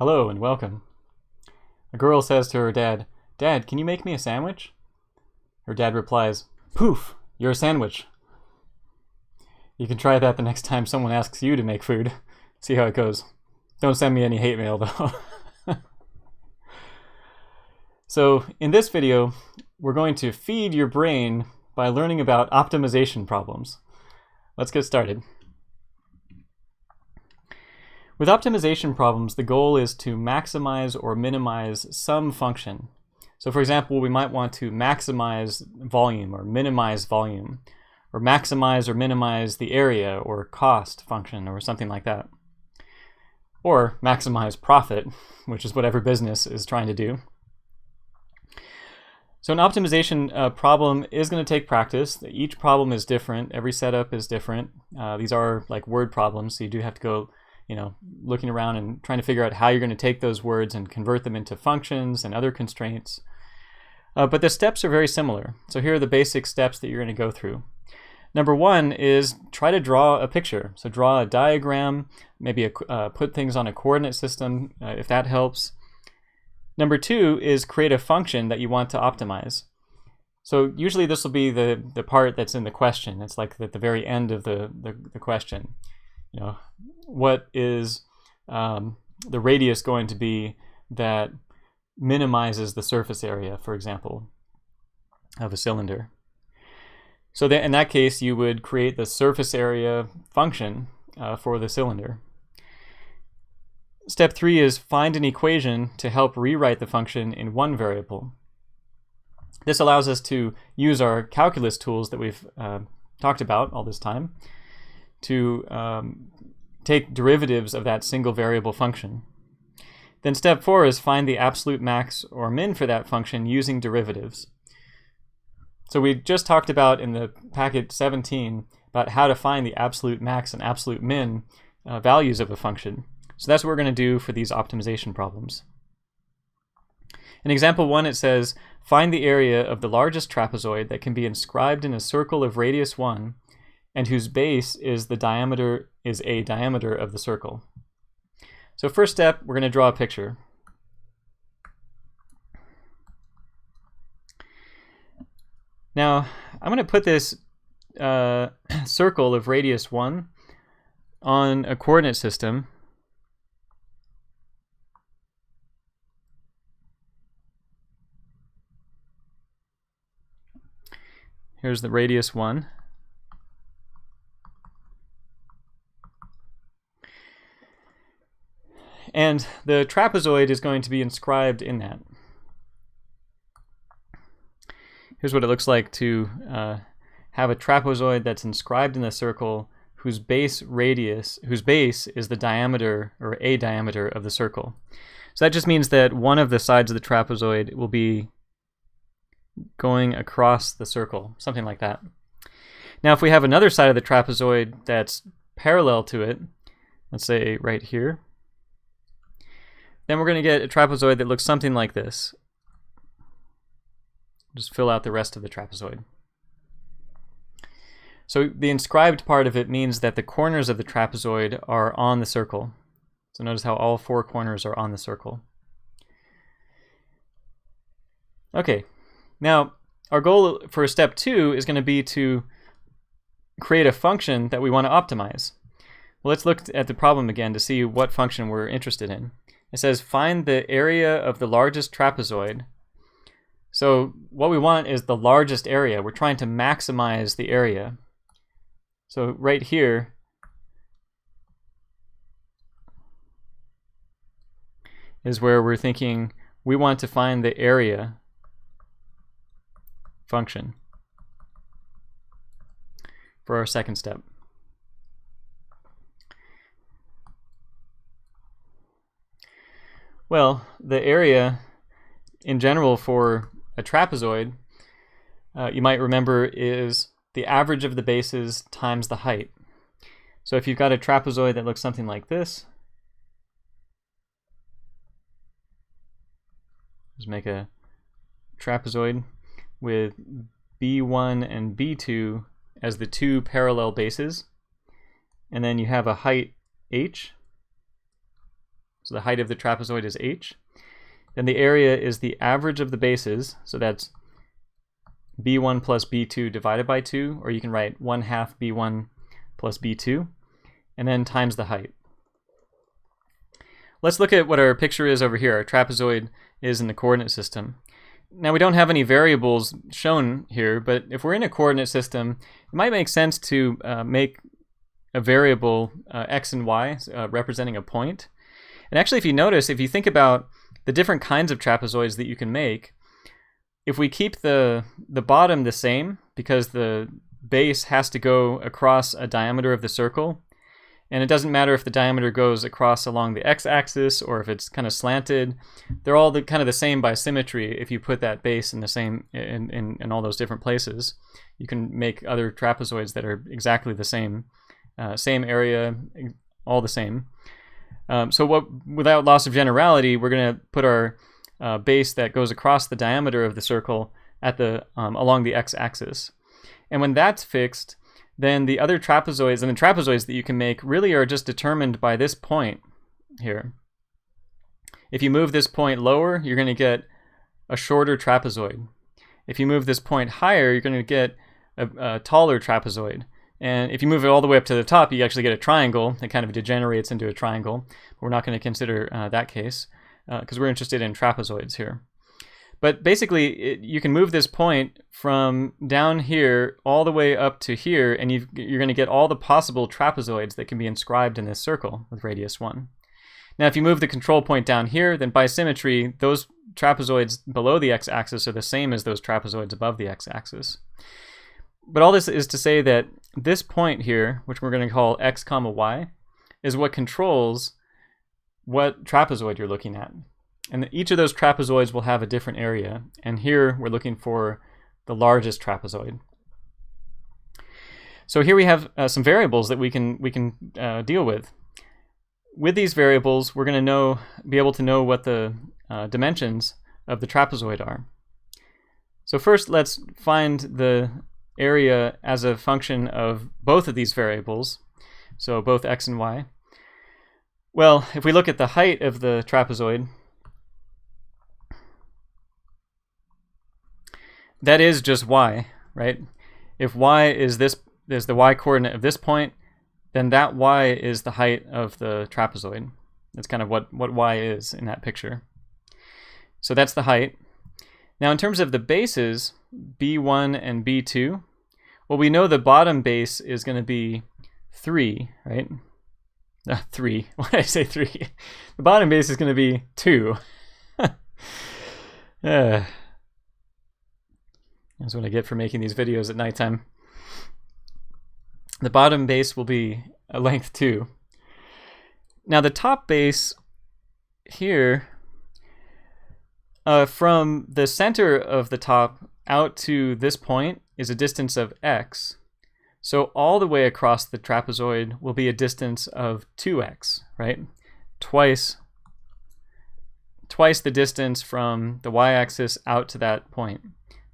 Hello and welcome. A girl says to her dad, "Dad, can you make me a sandwich?" Her dad replies, "Poof, you're a sandwich." You can try that the next time someone asks you to make food. See how it goes. Don't send me any hate mail though. So in this video, we're going to feed your brain by learning about optimization problems. Let's get started. With optimization problems, the goal is to maximize or minimize some function. So for example, we might want to maximize volume or minimize volume, or maximize or minimize the area or cost function or something like that. Or maximize profit, which is what every business is trying to do. So an optimization problem is going to take practice. Each problem is different. Every setup is different. These are like word problems, so you do have to go looking around and trying to figure out how you're going to take those words and convert them into functions and other constraints. But the steps are very similar. So here are the basic steps that you're going to go through. Number one is try to draw a picture. So draw a diagram, maybe put things on a coordinate system if that helps. Number two is create a function that you want to optimize. So usually this will be the part that's in the question. It's like at the very end of the question. What is the radius going to be that minimizes the surface area, for example, of a cylinder? So that in that case, you would create the surface area function for the cylinder. Step three is find an equation to help rewrite the function in one variable. This allows us to use our calculus tools that we've talked about all this time to take derivatives of that single variable function. Then step four is find the absolute max or min for that function using derivatives. So we just talked about in the packet 17 about how to find the absolute max and absolute min values of a function. So that's what we're going to do for these optimization problems. In example 1, it says, find the area of the largest trapezoid that can be inscribed in a circle of radius 1 and whose base is a diameter of the circle. So first step, we're going to draw a picture. Now, I'm going to put this circle of radius 1 on a coordinate system. Here's the radius 1. And the trapezoid is going to be inscribed in that. Here's what it looks like to have a trapezoid that's inscribed in the circle whose base is the diameter or a diameter of the circle. So that just means that one of the sides of the trapezoid will be going across the circle, something like that. Now if we have another side of the trapezoid that's parallel to it, let's say right here, then we're going to get a trapezoid that looks something like this. Just fill out the rest of the trapezoid. So the inscribed part of it means that the corners of the trapezoid are on the circle. So notice how all four corners are on the circle. Okay, now our goal for step 2 is going to be to create a function that we want to optimize. Well, let's look at the problem again to see what function we're interested in. It says find the area of the largest trapezoid. So what we want is the largest area. We're trying to maximize the area. So right here, is where we're thinking we want to find the area function for our second step. Well, the area in general for a trapezoid, you might remember, is the average of the bases times the height. So if you've got a trapezoid that looks something like this, just make a trapezoid with B1 and B2 as the two parallel bases, and then you have a height h. so the height of the trapezoid is h. Then the area is the average of the bases, so that's b1 plus b2 divided by 2, or you can write 1/2 b1 plus b2, and then times the height. Let's look at what our picture is over here. Our trapezoid is in the coordinate system. Now we don't have any variables shown here, but if we're in a coordinate system, it might make sense to make a variable x and y representing a point. And actually, if you notice, if you think about the different kinds of trapezoids that you can make, if we keep the bottom the same, because the base has to go across a diameter of the circle, and it doesn't matter if the diameter goes across along the x-axis or if it's kind of slanted, they're all kind of the same by symmetry. If you put that base in the same in all those different places, you can make other trapezoids that are exactly the same, same area, all the same. So without loss of generality, we're going to put our base that goes across the diameter of the circle at the along the x-axis. And when that's fixed, then the other trapezoids and the trapezoids that you can make really are just determined by this point here. If you move this point lower, you're going to get a shorter trapezoid. If you move this point higher, you're going to get a taller trapezoid. And if you move it all the way up to the top, you actually get a triangle. It kind of degenerates into a triangle. But we're not going to consider that case because we're interested in trapezoids here. But basically, you can move this point from down here all the way up to here, and you're going to get all the possible trapezoids that can be inscribed in this circle with radius 1. Now, if you move the control point down here, then by symmetry, those trapezoids below the x-axis are the same as those trapezoids above the x-axis. But all this is to say that this point here, which we're going to call x comma y, is what controls what trapezoid you're looking at. And each of those trapezoids will have a different area. And here we're looking for the largest trapezoid. So here we have some variables that we can deal with. With these variables, we're going to be able to know what the dimensions of the trapezoid are. So first, let's find the area as a function of both of these variables, so both x and y. Well, if we look at the height of the trapezoid, that is just y, right? If y is the y coordinate of this point, then that y is the height of the trapezoid. That's kind of what y is in that picture. So that's the height. Now in terms of the bases, b1 and b2, well, we know the bottom base is going to be 3, right? 3. Why did I say 3? The bottom base is going to be 2. That's what I get for making these videos at nighttime. The bottom base will be a length 2. Now the top base here, from the center of the top out to this point is a distance of x. So all the way across the trapezoid will be a distance of 2x, right? Twice the distance from the y-axis out to that point,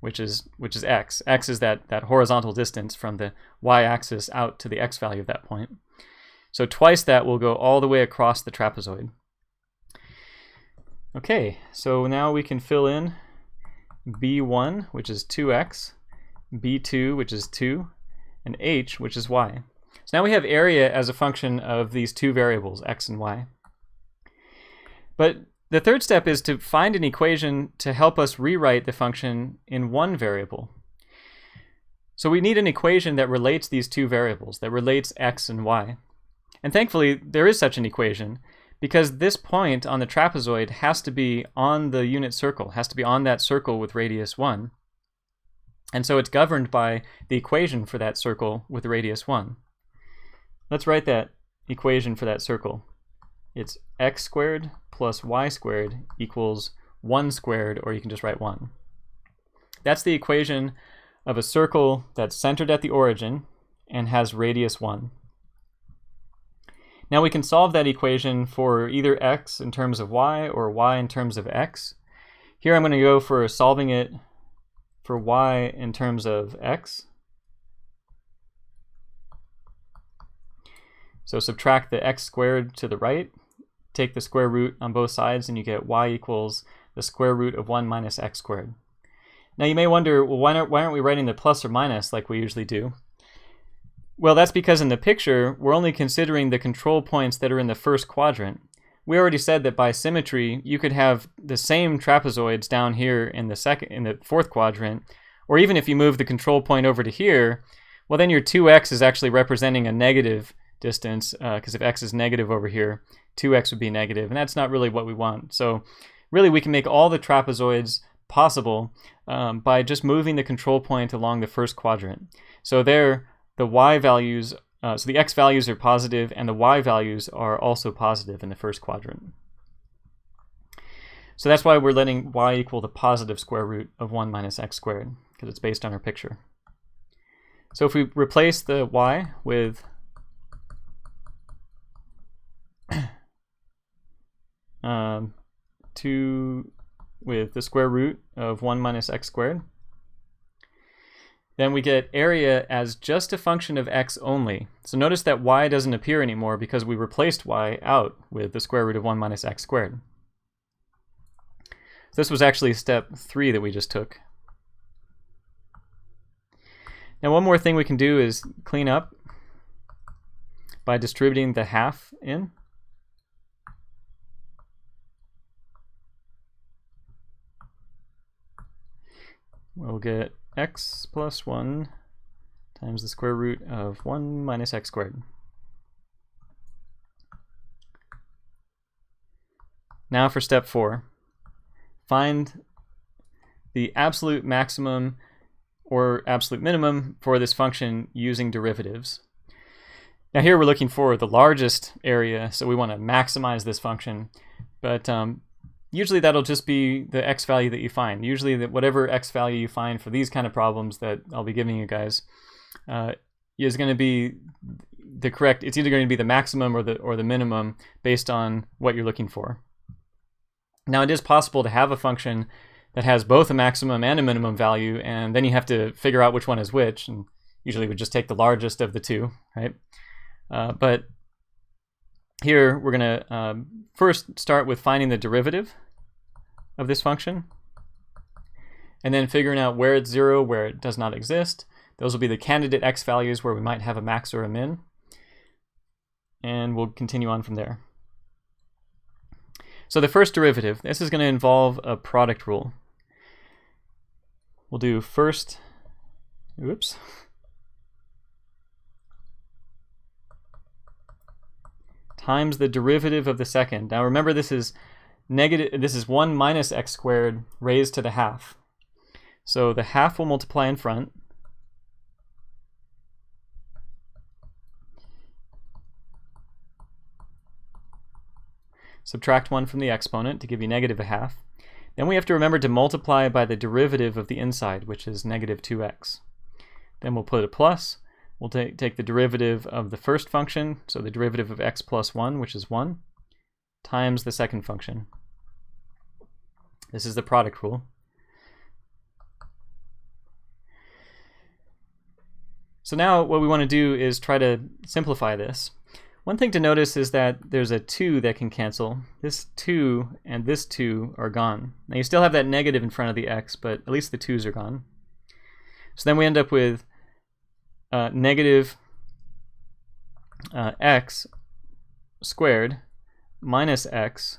which is x. X is that horizontal distance from the y-axis out to the x value of that point. So twice that will go all the way across the trapezoid. Okay, so now we can fill in b1, which is 2x, b2, which is 2, and h, which is y. So now we have area as a function of these two variables, x and y. But the third step is to find an equation to help us rewrite the function in one variable. So we need an equation that relates these two variables, that relates x and y. And thankfully, there is such an equation, because this point on the trapezoid has to be on the unit circle, has to be on that circle with radius 1. And so it's governed by the equation for that circle with radius 1. Let's write that equation for that circle. It's x squared plus y squared equals 1 squared, or you can just write 1. That's the equation of a circle that's centered at the origin and has radius 1. Now we can solve that equation for either x in terms of y or y in terms of x. Here I'm going to go for solving it for y in terms of x. So subtract the x squared to the right, take the square root on both sides and you get y equals the square root of 1 minus x squared. Now you may wonder, well, why aren't we writing the plus or minus like we usually do? Well, that's because in the picture, we're only considering the control points that are in the first quadrant. We already said that by symmetry, you could have the same trapezoids down here in the fourth quadrant, or even if you move the control point over to here, well then your 2x is actually representing a negative distance, because if x is negative over here, 2x would be negative, and that's not really what we want. So really we can make all the trapezoids possible by just moving the control point along the first quadrant. So there, the y values, so the x values are positive and the y values are also positive in the first quadrant. So that's why we're letting y equal the positive square root of 1 minus x squared, because it's based on our picture. So if we replace the y with with the square root of 1 minus x squared, then we get area as just a function of x only. So notice that y doesn't appear anymore because we replaced y out with the square root of 1 minus x squared. So this was actually step 3 that we just took. Now one more thing we can do is clean up by distributing the half in. We'll get x plus 1 times the square root of 1 minus x squared. Now for step 4. Find the absolute maximum or absolute minimum for this function using derivatives. Now here we're looking for the largest area, so we want to maximize this function, but usually that'll just be the x value that you find. Usually whatever x value you find for these kind of problems that I'll be giving you guys is going to be the correct, it's either going to be the maximum or the minimum based on what you're looking for. Now it is possible to have a function that has both a maximum and a minimum value, and then you have to figure out which one is which, and usually we just take the largest of the two, right? But here we're going to first start with finding the derivative of this function, and then figuring out where it's 0, where it does not exist. Those will be the candidate x values where we might have a max or a min, and we'll continue on from there. So the first derivative, this is going to involve a product rule. We'll do first, times the derivative of the second. Now remember, this is negative. This is 1 minus x squared raised to the half. So the half will multiply in front. Subtract 1 from the exponent to give you negative a half. Then we have to remember to multiply by the derivative of the inside, which is negative 2x. Then we'll put a plus. We'll take the derivative of the first function, so the derivative of x plus 1, which is 1, times the second function. This is the product rule. So now what we want to do is try to simplify this. One thing to notice is that there's a 2 that can cancel. This 2 and this 2 are gone. Now you still have that negative in front of the x, but at least the 2's are gone. So then we end up with negative x squared minus x.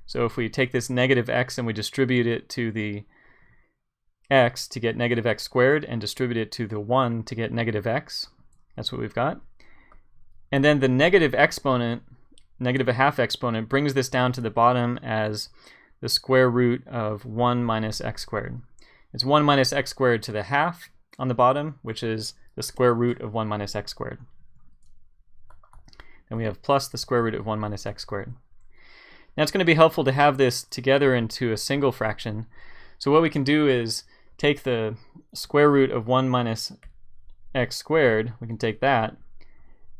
So if we take this negative x and we distribute it to the x to get negative x squared, and distribute it to the 1 to get negative x, that's what we've got. And then the negative exponent, negative a half exponent, brings this down to the bottom as the square root of 1 minus x squared. It's 1 minus x squared to the half on the bottom, which is the square root of 1 minus x squared. And we have plus the square root of 1 minus x squared. Now it's going to be helpful to have this together into a single fraction. So what we can do is take the square root of 1 minus x squared, we can take that,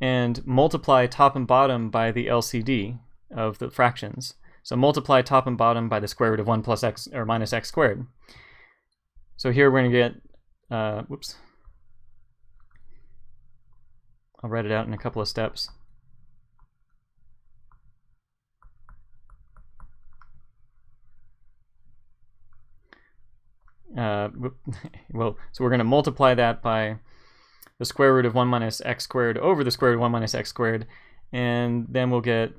and multiply top and bottom by the LCD of the fractions. So multiply top and bottom by the square root of 1 plus x or minus x squared. So here we're going to get, I'll write it out in a couple of steps. well, so we're going to multiply that by the square root of 1 minus x squared over the square root of 1 minus x squared, and then we'll get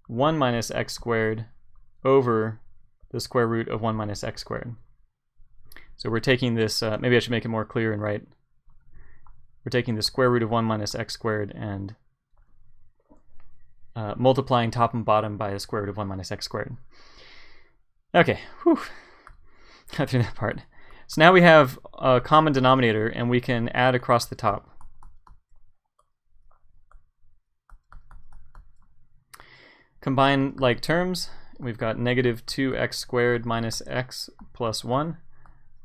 1 minus x squared over the square root of 1 minus x squared. So we're taking this, maybe I should make it more clear and write, we're taking the square root of 1 minus x squared and multiplying top and bottom by the square root of 1 minus x squared. Okay, whew, got through that part. So now we have a common denominator and we can add across the top. Combine like terms, we've got negative 2x squared minus x plus 1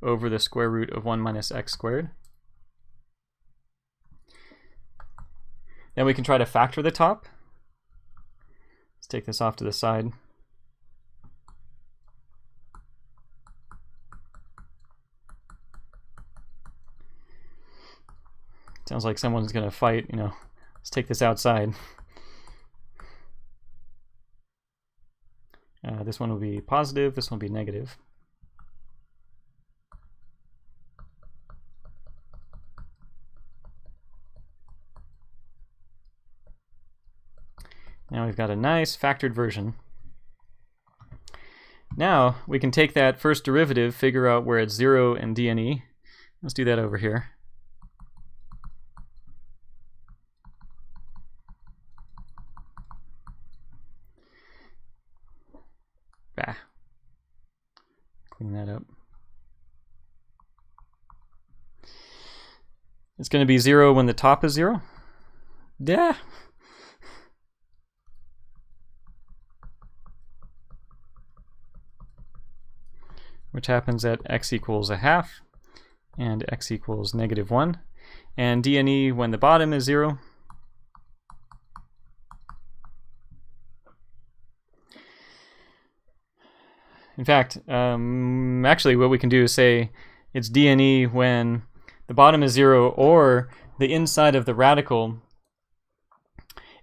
over the square root of 1 minus x squared. Then we can try to factor the top. Let's take this off to the side. Sounds like someone's going to fight, you know. Let's take this outside. This one will be positive, this one will be negative. Now we've got a nice factored version. Now we can take that first derivative, figure out where it's 0 and d and e. Let's do that over here. Bah. Clean that up. It's going to be 0 when the top is 0. Yeah. Which happens at x equals a half and x equals negative 1. And d and e when the bottom is 0. In fact, actually what we can do is say it's d and e when the bottom is 0 or the inside of the radical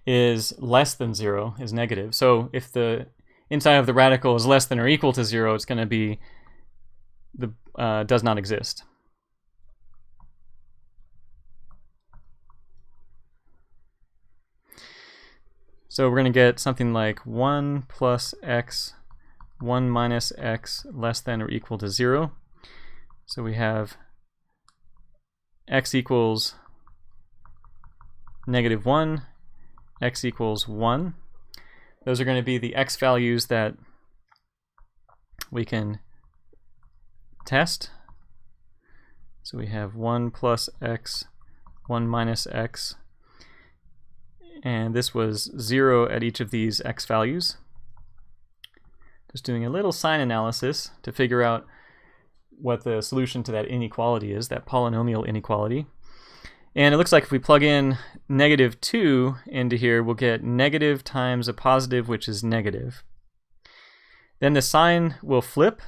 is less than 0, is negative. So if the inside of the radical is less than or equal to 0, it's going to be does not exist. So we're going to get something like 1 plus x, 1 minus x less than or equal to 0. So we have x equals negative 1, x equals 1. Those are going to be the x values that we can test. So we have 1 plus x, 1 minus x, and this was 0 at each of these x values. Just doing a little sign analysis to figure out what the solution to that inequality is, that polynomial inequality. And it looks like if we plug in negative 2 into here, we'll get negative times a positive, which is negative. Then the sign will flip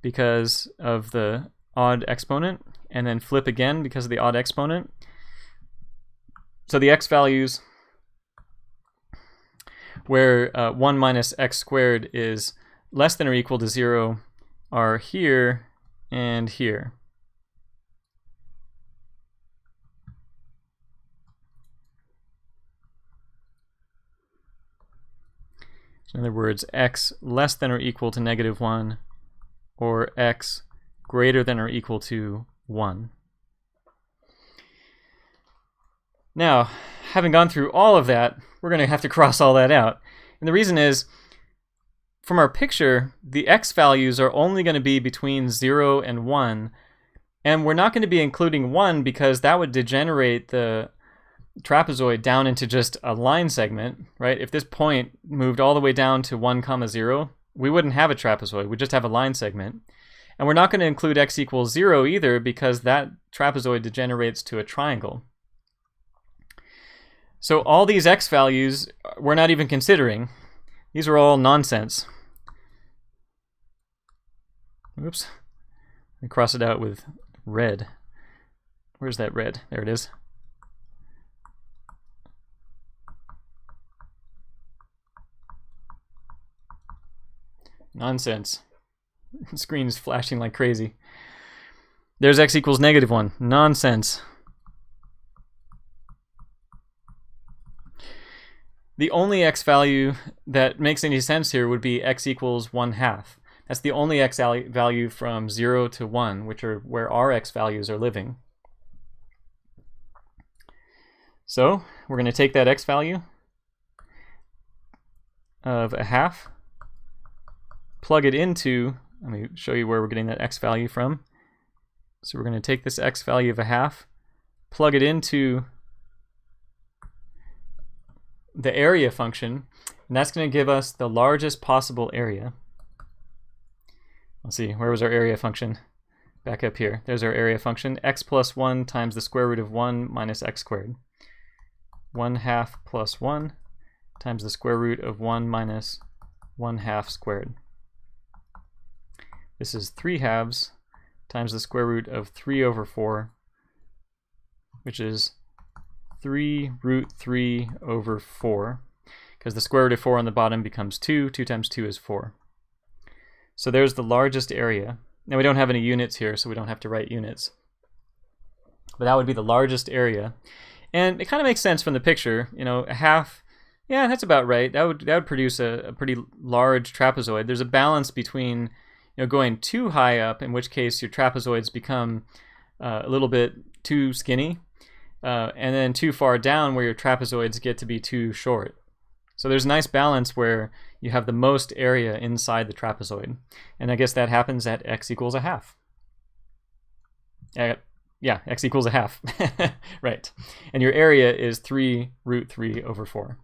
because of the odd exponent, and then flip again because of the odd exponent. So the x values where 1 minus x squared is less than or equal to 0 are here and here. So in other words, x less than or equal to negative 1 or x greater than or equal to 1. Now, having gone through all of that, we're going to have to cross all that out. And the reason is, from our picture, the x values are only going to be between 0 and 1, and we're not going to be including 1 because that would degenerate the trapezoid down into just a line segment, right? If this point moved all the way down to 1, 0, we wouldn't have a trapezoid, we'd just have a line segment. And we're not going to include x equals 0 either because that trapezoid degenerates to a triangle. So all these x values we're not even considering. These are all nonsense. Oops. Let me cross it out with red. Where's that red? There it is. Nonsense. The screen is flashing like crazy. There's x equals -1. Nonsense. The only x value that makes any sense here would be x equals 1/2. That's the only x value from 0 to 1, which are where our x values are living. So we're going to take that x value of 1/2, plug it into, let me show you where we're getting that x value from. So we're going to take this x value of 1/2, plug it into the area function, and that's going to give us the largest possible area. Let's see, where was our area function? Back up here. There's our area function, x plus 1 times the square root of 1 minus x squared. 1/2 plus 1 times the square root of 1 minus 1/2 squared. This is 3/2 times the square root of 3/4, which is 3√3/4, because the square root of 4 on the bottom becomes 2. 2 times 2 is 4. So there's the largest area. Now we don't have any units here, so we don't have to write units. But that would be the largest area. And it kind of makes sense from the picture. You know, 1/2, yeah, that's about right. That would produce a pretty large trapezoid. There's a balance between, you know, going too high up, in which case your trapezoids become a little bit too skinny, and then too far down where your trapezoids get to be too short. So there's a nice balance where you have the most area inside the trapezoid. And I guess that happens at x equals 1/2. Yeah, x equals 1/2. Right. And your area is 3√3/4.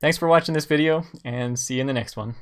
Thanks for watching this video, and see you in the next one.